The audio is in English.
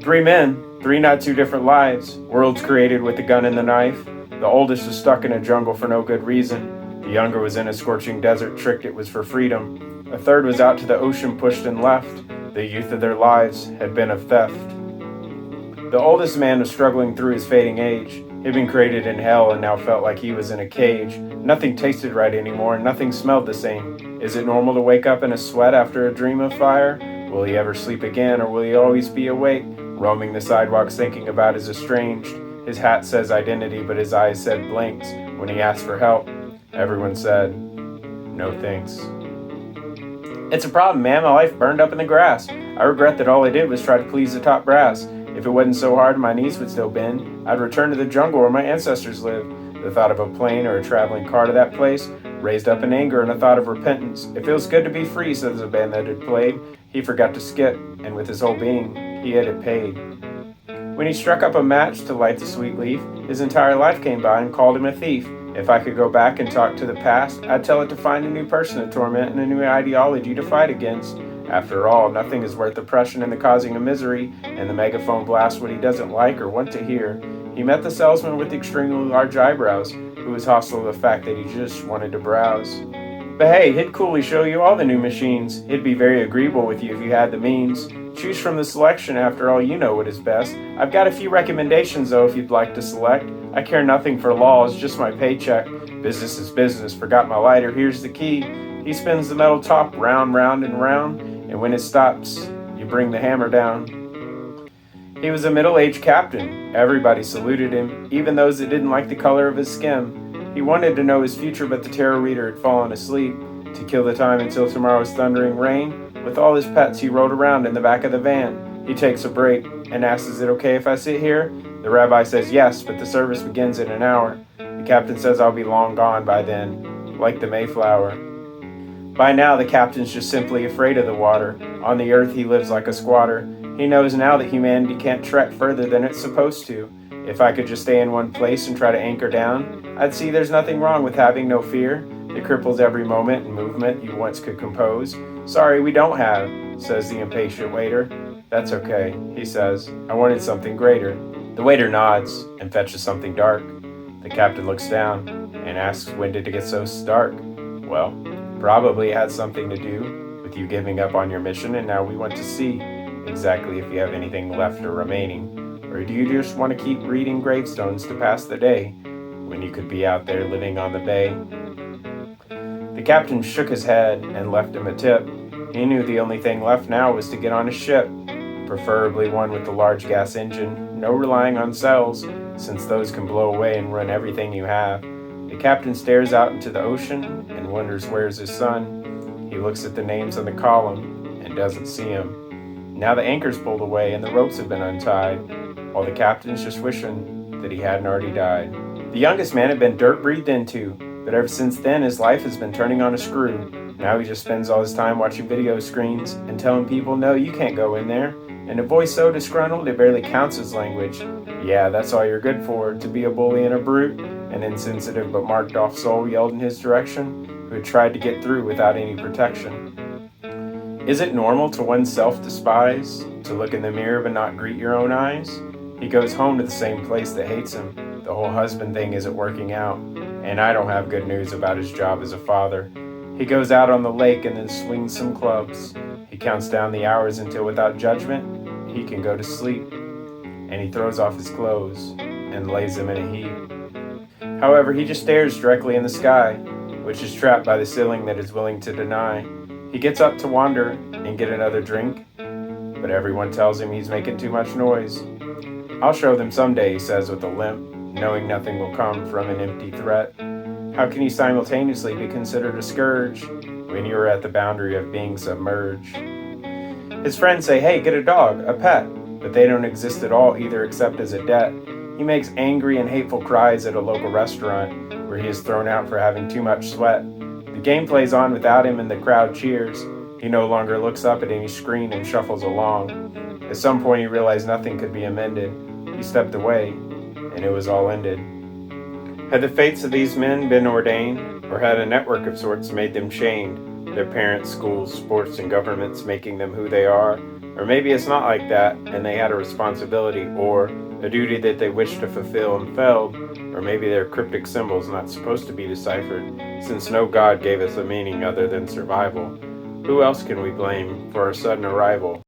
Three men, three not too different lives, worlds created with the gun and the knife. The oldest was stuck in a jungle for no good reason. The younger was in a scorching desert, tricked it was for freedom. A third was out to the ocean, pushed and left. The youth of their lives had been of theft. The oldest man was struggling through his fading age. He'd been created in hell and now felt like he was in a cage. Nothing tasted right anymore, and nothing smelled the same. Is it normal to wake up in a sweat after a dream of fire? Will he ever sleep again, or will he always be awake, roaming the sidewalks thinking about his estranged? His hat says identity, but his eyes said blinks. When he asked for help, everyone said, no thanks. It's a problem, man. My life burned up in the grass. I regret that all I did was try to please the top brass. If it wasn't so hard, my knees would still bend. I'd return to the jungle where my ancestors lived. The thought of a plane or a traveling car to that place raised up an anger and a thought of repentance. It feels good to be free, says the band that had played. He forgot to skip, and with his whole being, he had it paid. When he struck up a match to light the sweet leaf, his entire life came by and called him a thief. If I could go back and talk to the past, I'd tell it to find a new person to torment and a new ideology to fight against. After all, nothing is worth oppression and the causing of misery, and the megaphone blasts what he doesn't like or want to hear. He met the salesman with extremely large eyebrows, who was hostile to the fact that he just wanted to browse. But hey, he'd coolly show you all the new machines. He'd be very agreeable with you if you had the means. Choose from the selection, after all you know what is best. I've got a few recommendations though if you'd like to select. I care nothing for laws, just my paycheck. Business is business, forgot my lighter, here's the key. He spins the metal top round, round, and round, and when it stops, you bring the hammer down. He was a middle-aged captain. Everybody saluted him, even those that didn't like the color of his skin. He wanted to know his future, but the tarot reader had fallen asleep. To kill the time until tomorrow's thundering rain, with all his pets he rode around in the back of the van. He takes a break and asks, is it okay if I sit here? The rabbi says yes, but the service begins in an hour. The captain says I'll be long gone by then, like the Mayflower. By now, the captain's just simply afraid of the water. On the earth, he lives like a squatter. He knows now that humanity can't trek further than it's supposed to. If I could just stay in one place and try to anchor down, I'd see there's nothing wrong with having no fear. It cripples every moment and movement you once could compose. Sorry, we don't have, says the impatient waiter. That's okay, he says. I wanted something greater. The waiter nods and fetches something dark. The captain looks down and asks, when did it get so stark? Well, probably it had something to do with you giving up on your mission, and now we want to see exactly if you have anything left or remaining. Or do you just want to keep reading gravestones to pass the day, when you could be out there living on the bay? The captain shook his head and left him a tip. He knew the only thing left now was to get on a ship, preferably one with a large gas engine, no relying on cells, since those can blow away and run everything you have. The captain stares out into the ocean and wonders where's his son. He looks at the names on the column and doesn't see him. Now the anchor's pulled away and the ropes have been untied, while the captain's just wishing that he hadn't already died. The youngest man had been dirt breathed into, but ever since then his life has been turning on a screw. Now he just spends all his time watching video screens and telling people, no, you can't go in there. And a voice so disgruntled it barely counts as language. Yeah, that's all you're good for, to be a bully and a brute. An insensitive but marked off soul yelled in his direction, who had tried to get through without any protection. Is it normal to oneself despise, to look in the mirror but not greet your own eyes? He goes home to the same place that hates him. The whole husband thing isn't working out, and I don't have good news about his job as a father. He goes out on the lake and then swings some clubs. He counts down the hours until without judgment, he can go to sleep. And he throws off his clothes and lays them in a heap. However, he just stares directly in the sky, which is trapped by the ceiling that is willing to deny. He gets up to wander and get another drink, but everyone tells him he's making too much noise. I'll show them someday, he says with a limp, knowing nothing will come from an empty threat. How can you simultaneously be considered a scourge when you are at the boundary of being submerged? His friends say, hey, get a dog, a pet, but they don't exist at all either except as a debt. He makes angry and hateful cries at a local restaurant where he is thrown out for having too much sweat. The game plays on without him and the crowd cheers. He no longer looks up at any screen and shuffles along. At some point he realized nothing could be amended. He stepped away, and it was all ended. Had the fates of these men been ordained, or had a network of sorts made them chained? their parents, schools, sports, and governments making them who they are. Or maybe it's not like that, and they had a responsibility or a duty that they wished to fulfill and failed. Or maybe they're cryptic symbols not supposed to be deciphered, since no God gave us a meaning other than survival. Who else can we blame for our sudden arrival?